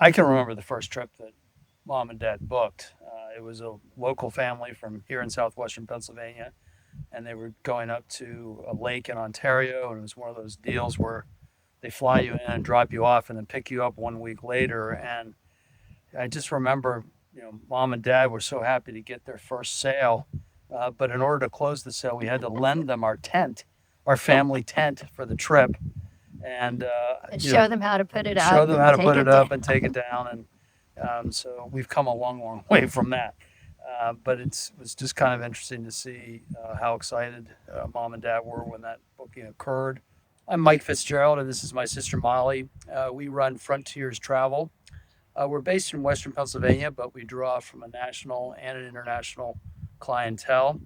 I can remember the first trip that mom and dad booked. It was a local family from here in southwestern Pennsylvania, and they were going up to a lake in Ontario, and it was one of those deals where they fly you in and drop you off and then pick you up 1 week later. And I just remember, mom and dad were so happy to get their first sale, but in order to close the sale, we had to lend them our tent, our family tent for the trip, and And show them how to put it show up them how and to take put it it down. up and take it down. And so we've come a long, long way from that. But it was just kind of interesting to see how excited mom and dad were when that booking occurred. I'm Mike Fitzgerald, and this is my sister Mollie. We run Frontiers Travel. We're based in Western Pennsylvania, but we draw from a national and an international clientele.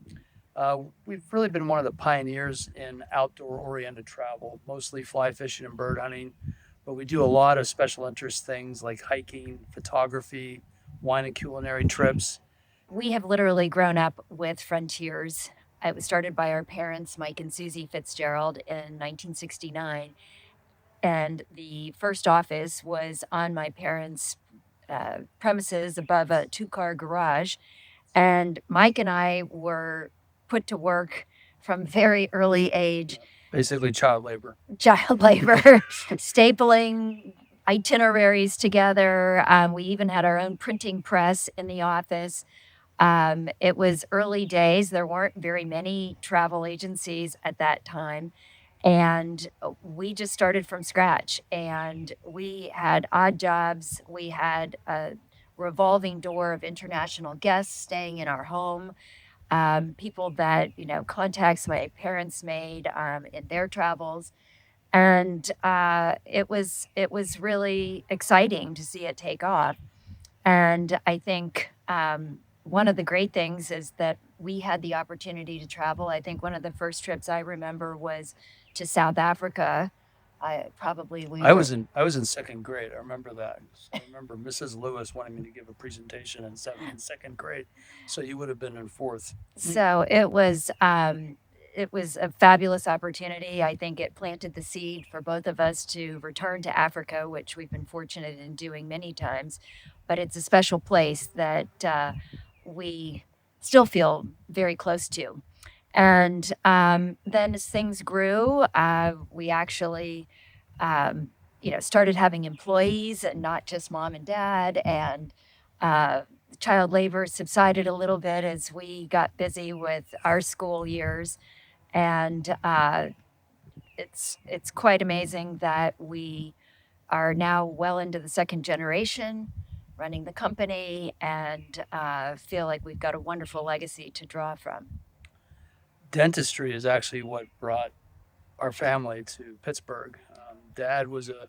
We've really been one of the pioneers in outdoor oriented travel, mostly fly fishing and bird hunting, but we do a lot of special interest things like hiking, photography, wine and culinary trips. We have literally grown up with Frontiers. It was started by our parents, Mike and Susie Fitzgerald, in 1969. And the first office was on my parents' premises above a two-car garage. And Mike and I were put to work from very early age, Basically, child labor. child labor, stapling itineraries together. We even had our own printing press in the office. It was early days. There weren't very many travel agencies at that time. And we just started from scratch. And we had odd jobs. We had a revolving door of international guests staying in our home, people that, contacts my parents made in their travels. And it was really exciting to see it take off. And I think one of the great things is that we had the opportunity to travel. I think one of the first trips I remember was to South Africa. I probably we were I was in second grade. I remember that. I remember Mrs. Lewis wanting me to give a presentation in second grade. So you would have been in fourth. so it was a fabulous opportunity. I think it planted the seed for both of us to return to Africa, which we've been fortunate in doing many times. But it's a special place that we still feel very close to. And then as things grew, we actually, started having employees and not just mom and dad. And uh, child labor subsided a little bit as we got busy with our school years. And it's quite amazing that we are now well into the second generation running the company and feel like we've got a wonderful legacy to draw from. Dentistry is actually what brought our family to Pittsburgh. Dad was a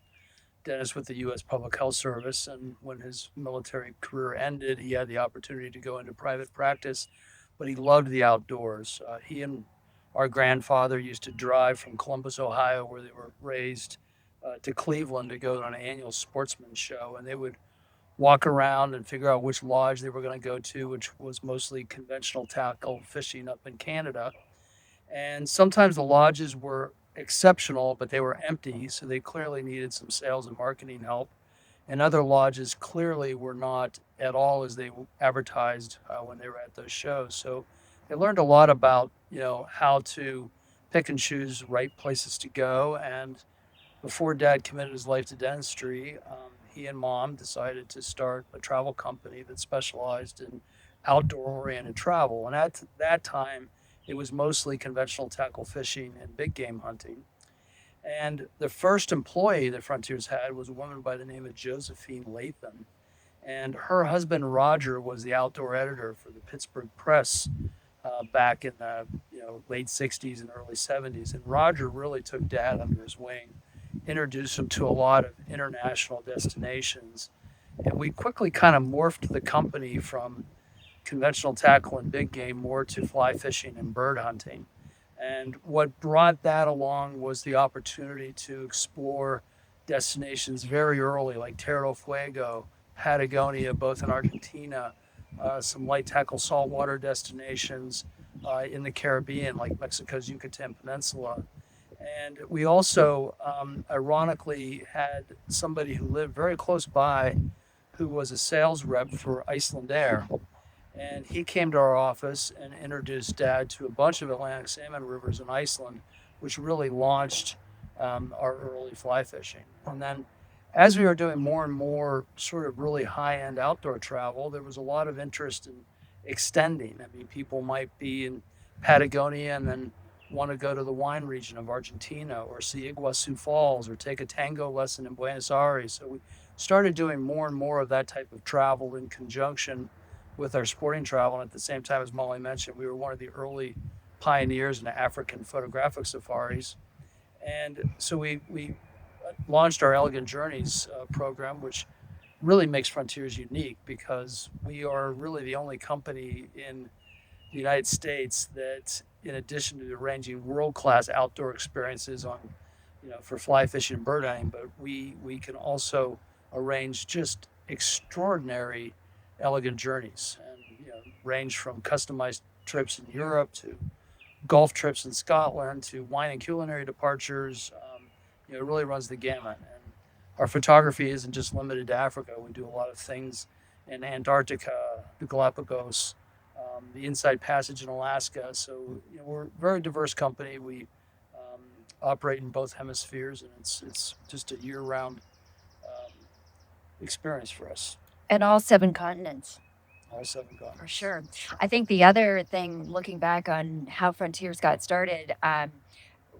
dentist with the U.S. Public Health Service, and when his military career ended, he had the opportunity to go into private practice, but he loved the outdoors. He and our grandfather used to drive from Columbus, Ohio, where they were raised, to Cleveland to go to an annual sportsman show, and they would walk around and figure out which lodge they were going to go to, which was mostly conventional tackle fishing up in Canada. And sometimes the lodges were exceptional, but they were empty, so they clearly needed some sales and marketing help. And other lodges clearly were not at all as they advertised when they were at those shows. So they learned a lot about how to pick and choose right places to go. And before Dad committed his life to dentistry, he and Mom decided to start a travel company that specialized in outdoor-oriented travel. And at that time, it was mostly conventional tackle fishing and big game hunting. And the first employee that Frontiers had was a woman by the name of Josephine Latham. And her husband Roger was the outdoor editor for the Pittsburgh Press back in the late '60s and early '70s. And Roger really took Dad under his wing, introduced him to a lot of international destinations, and we quickly kind of morphed the company from conventional tackle and big game more to fly fishing and bird hunting. And what brought that along was the opportunity to explore destinations very early, like Terra del Fuego, Patagonia, both in Argentina, some light tackle saltwater destinations in the Caribbean, like Mexico's Yucatan Peninsula. And we also, ironically, had somebody who lived very close by who was a sales rep for Iceland Air. And he came to our office and introduced Dad to a bunch of Atlantic salmon rivers in Iceland, which really launched our early fly fishing. And then, as we were doing more and more sort of really high end outdoor travel, there was a lot of interest in extending. I mean, people might be in Patagonia and then want to go to the wine region of Argentina or see Iguazu Falls or take a tango lesson in Buenos Aires. So we started doing more and more of that type of travel in conjunction with our sporting travel. And at the same time, as Molly mentioned, we were one of the early pioneers in African photographic safaris. And so we launched our Elegant Journeys program, which really makes Frontiers unique because we are really the only company in the United States that, in addition to arranging world-class outdoor experiences on, for fly fishing and bird hunting, but we can also arrange just extraordinary, elegant journeys, and range from customized trips in Europe to golf trips in Scotland to wine and culinary departures. It really runs the gamut. And our photography isn't just limited to Africa. We do a lot of things in Antarctica, the Galapagos, the Inside Passage in Alaska. So we're a very diverse company. We operate in both hemispheres, and it's just a year-round um, experience for us. And all 7 continents. All 7 For continents. sure. I think the other thing, looking back on how Frontiers got started,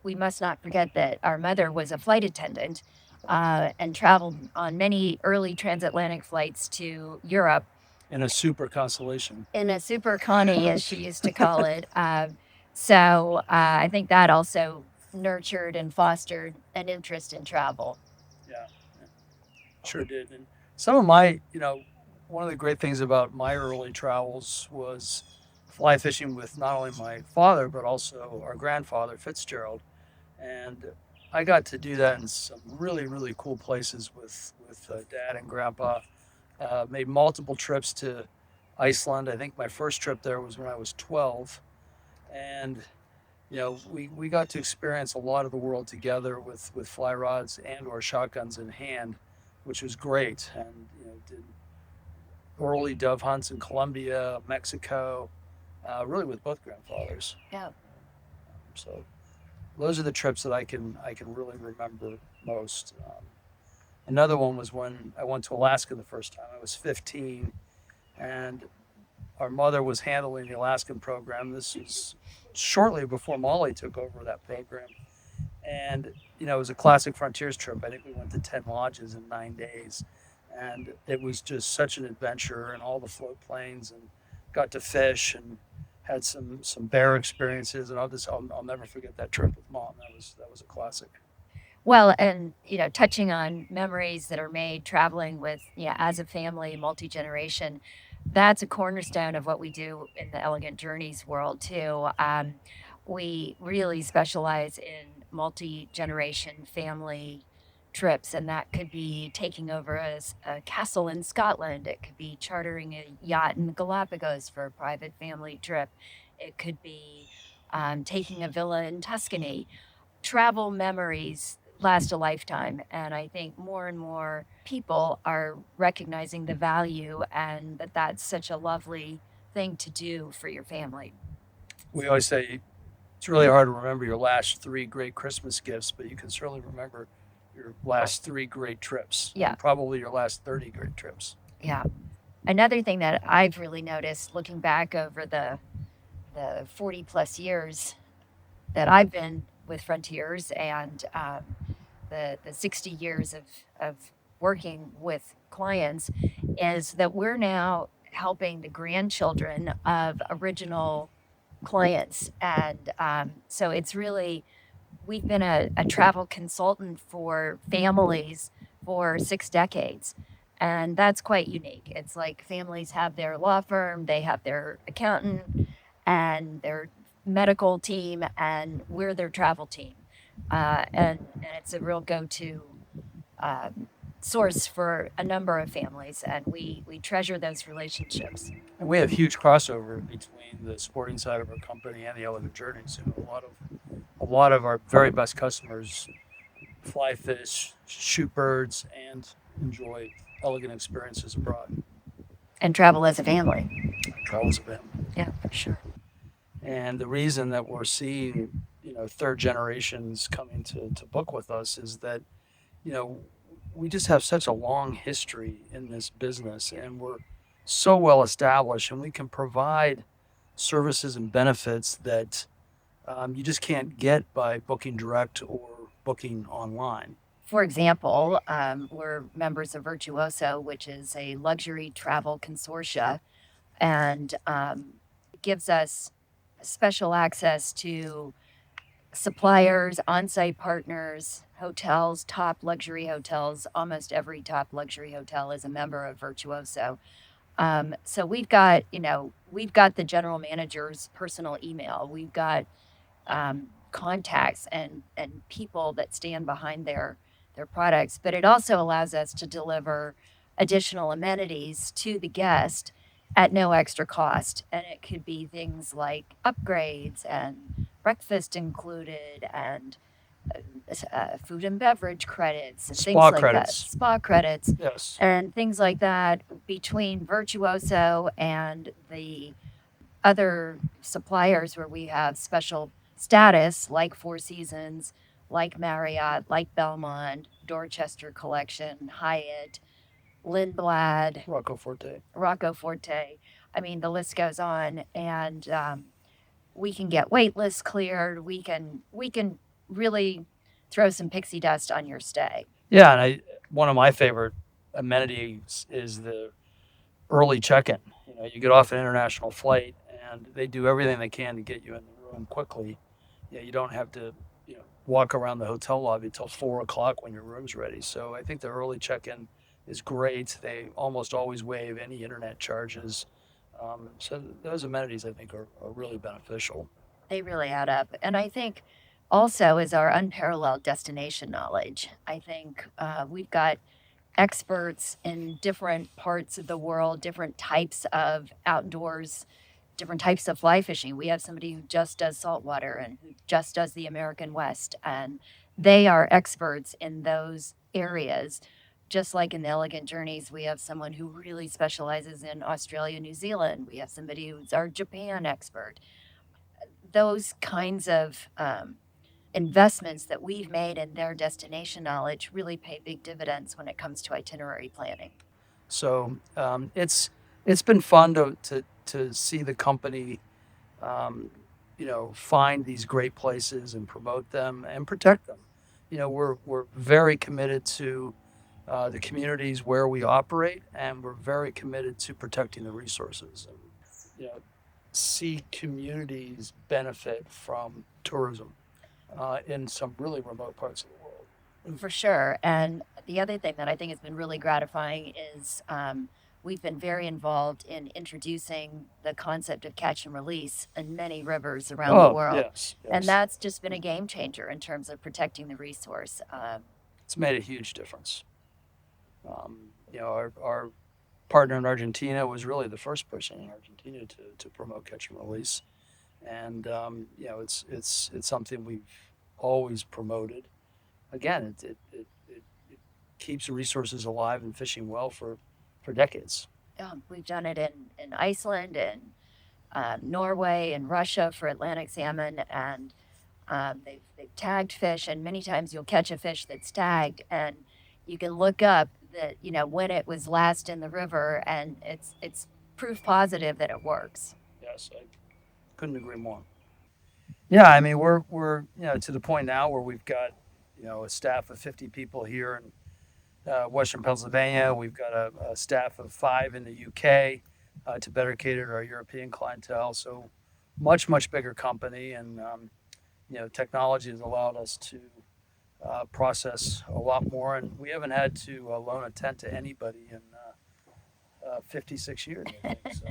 we must not forget that our mother was a flight attendant and traveled on many early transatlantic flights to Europe In a super constellation. in a super Connie, as she used to call it. So I think that also nurtured and fostered an interest in travel. Yeah, sure did. And some of my, one of the great things about my early travels was fly fishing with not only my father, but also our grandfather, Fitzgerald. And I got to do that in some really, really cool places with Dad and Grandpa. Made multiple trips to Iceland. I think my first trip there was when I was 12. And we got to experience a lot of the world together with fly rods and or shotguns in hand, which was great. And did early dove hunts in Colombia, Mexico, really with both grandfathers. Yeah. So those are the trips that I can really remember most. Another one was when I went to Alaska the first time. I was 15, and our mother was handling the Alaskan program. This was shortly before Molly took over that program. And, it was a classic frontiers trip. I think we went to 10 lodges in 9 days. And it was just such an adventure, and all the float planes, and got to fish and had some bear experiences. And I'll never forget that trip with Mom. That was a classic. Well, and touching on memories that are made traveling with, as a family, multi generation, that's a cornerstone of what we do in the Elegant Journeys world too. We really specialize in multi generation family trips, and that could be taking over a castle in Scotland. It could be chartering a yacht in the Galapagos for a private family trip. It could be taking a villa in Tuscany. Travel memories last a lifetime. And I think more and more people are recognizing the value and that that's such a lovely thing to do for your family. We always say it's really hard to remember your last 3 great Christmas gifts, but you can certainly remember your last 3 great trips, Yeah. and probably your last 30 great trips. Yeah. Another thing that I've really noticed looking back over the 40 plus years that I've been with Frontiers and the 60 years of working with clients is that we're now helping the grandchildren of original clients. And so it's really, we've been a travel consultant for families for 6 decades. And that's quite unique. It's like families have their law firm, they have their accountant and their medical team, and we're their travel team. And it's a real go to source for a number of families. And we treasure those relationships. And we have huge crossover between the sporting side of our company and the Elegant Journeys. A lot of our very best customers fly fish, shoot birds, and enjoy elegant experiences abroad. And travel as a family. Travels a bit. Yeah, for sure. And the reason that we're seeing, third generations coming to book with us is that, you know, we just have such a long history in this business and we're so well established and we can provide services and benefits that you just can't get by booking direct or booking online. For example, we're members of Virtuoso, which is a luxury travel consortia, and it gives us special access to suppliers, on site partners, hotels, top luxury hotels. Almost every top luxury hotel is a member of Virtuoso. So we've got the general manager's personal email. We've got contacts and people that stand behind their products, but it also allows us to deliver additional amenities to the guest at no extra cost. And it could be things like upgrades and breakfast included and food and beverage credits and things Spa like that, credits. spa credits Yes. and things like that between Virtuoso and the other suppliers where we have special status, like Four Seasons, like Marriott, like Belmont, Dorchester Collection, Hyatt, Lindblad, Rocco Forte. Rocco Forte. I mean, the list goes on, and we can get wait lists cleared. We can really throw some pixie dust on your stay. Yeah, and one of my favorite amenities is the early check-in. You get off an international flight, and they do everything they can to get you in the room quickly. You don't have to, walk around the hotel lobby till 4 o'clock when your room's ready. So I think the early check-in is great. They almost always waive any internet charges. So those amenities, I think, are really beneficial. They really add up. And I think also is our unparalleled destination knowledge. I think we've got experts in different parts of the world, different types of outdoors, different types of fly fishing. We have somebody who just does saltwater and who just does the American West, and they are experts in those areas. Just like in the Elegant Journeys, we have someone who really specializes in Australia, New Zealand. We have somebody who's our Japan expert. Those kinds of investments that we've made in their destination knowledge really pay big dividends when it comes to itinerary planning. So it's been fun to see the company, find these great places and promote them and protect them. We're very committed to the communities where we operate, and we're very committed to protecting the resources. And, see communities benefit from tourism in some really remote parts of the world. For sure. And the other thing that I think has been really gratifying is we've been very involved in introducing the concept of catch and release in many rivers around the Oh, world. yes, And yes. that's just been a game changer in terms of protecting the resource. It's made a huge difference. Our partner in Argentina was really the first person in Argentina to promote catch and release, and it's something we've always promoted. Again, it keeps resources alive and fishing well for decades. We've done it in Iceland and Norway and Russia for Atlantic salmon, and they've tagged fish, and many times you'll catch a fish that's tagged, and you can look up that when it was last in the river, and it's proof positive that it works. Yes, I couldn't agree more. Yeah, I mean we're to the point now where we've got a staff of 50 people here in Western Pennsylvania. We've got a staff of 5 in the UK to better cater to our European clientele. So much bigger company, and technology has allowed us to process a lot more, and we haven't had to loan a tent to anybody in 56 years, I think. So.